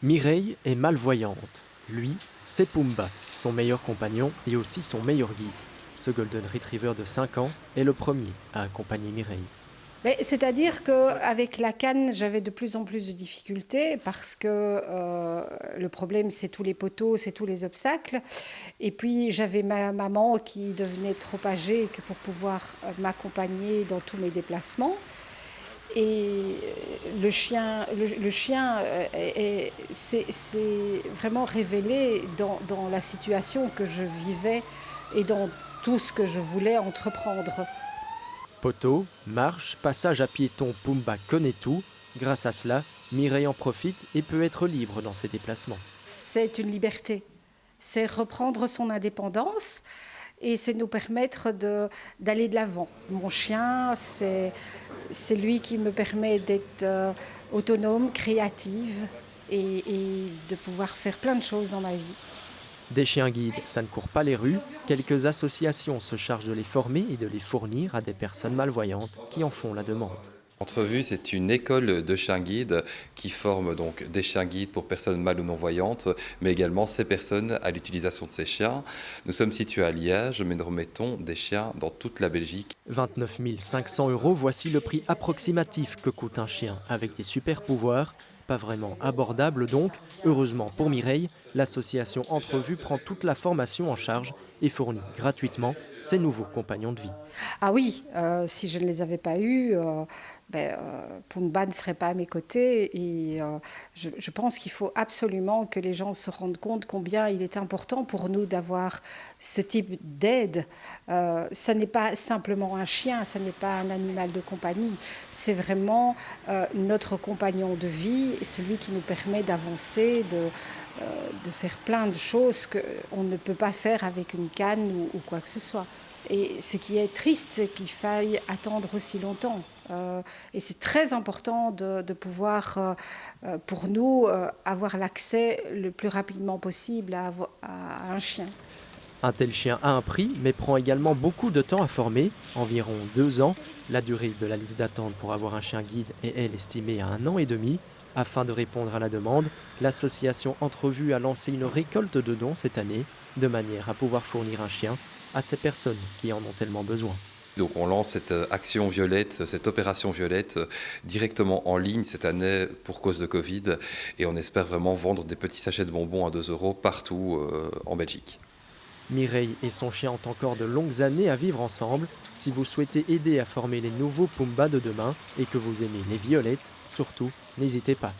Mireille est malvoyante. Lui, c'est Pumba, son meilleur compagnon et aussi son meilleur guide. Ce Golden Retriever de 5 ans est le premier à accompagner Mireille. C'est-à-dire qu'avec la canne, j'avais de plus en plus de difficultés parce que le problème, c'est tous les poteaux, c'est tous les obstacles. Et puis, j'avais ma maman qui devenait trop âgée pour pouvoir m'accompagner dans tous mes déplacements. Et le chien s'est vraiment révélé dans la situation que je vivais et dans tout ce que je voulais entreprendre. Poteau, marche, passage à piéton, Pumba connaît tout. Grâce à cela, Mireille en profite et peut être libre dans ses déplacements. C'est une liberté, c'est reprendre son indépendance et c'est nous permettre d'aller de l'avant. Mon chien, c'est lui qui me permet d'être autonome, créative et de pouvoir faire plein de choses dans ma vie. Des chiens guides, ça ne court pas les rues. Quelques associations se chargent de les former et de les fournir à des personnes malvoyantes qui en font la demande. Entrevue, c'est une école de chiens guides qui forme donc des chiens guides pour personnes mal ou non-voyantes, mais également ces personnes à l'utilisation de ces chiens. Nous sommes situés à Liège, mais nous remettons des chiens dans toute la Belgique. 29 500 €, voici le prix approximatif que coûte un chien avec des super pouvoirs. Pas vraiment abordable donc. Heureusement pour Mireille, l'association Entrevue prend toute la formation en charge et fournit gratuitement ses nouveaux compagnons de vie. Ah oui, si je ne les avais pas eus, Pumba ne serait pas à mes côtés. Et je pense qu'il faut absolument que les gens se rendent compte combien il est important pour nous d'avoir ce type d'aide. Ça n'est pas simplement un chien, ça n'est pas un animal de compagnie. C'est vraiment notre compagnon de vie, celui qui nous permet d'avancer, de faire plein de choses qu'on ne peut pas faire avec une canne ou quoi que ce soit. Et ce qui est triste, c'est qu'il faille attendre aussi longtemps. Et c'est très important de pouvoir, pour nous, avoir l'accès le plus rapidement possible à un chien. Un tel chien a un prix, mais prend également beaucoup de temps à former, environ 2 ans. La durée de la liste d'attente pour avoir un chien guide est, elle, estimée à 1 an et demi. Afin de répondre à la demande, l'association Entrevue a lancé une récolte de dons cette année, de manière à pouvoir fournir un chien à ces personnes qui en ont tellement besoin. Donc on lance cette action violette, cette opération violette directement en ligne cette année pour cause de Covid et on espère vraiment vendre des petits sachets de bonbons à 2 € partout en Belgique. Mireille et son chien ont encore de longues années à vivre ensemble. Si vous souhaitez aider à former les nouveaux Pumba de demain et que vous aimez les violettes, surtout, n'hésitez pas.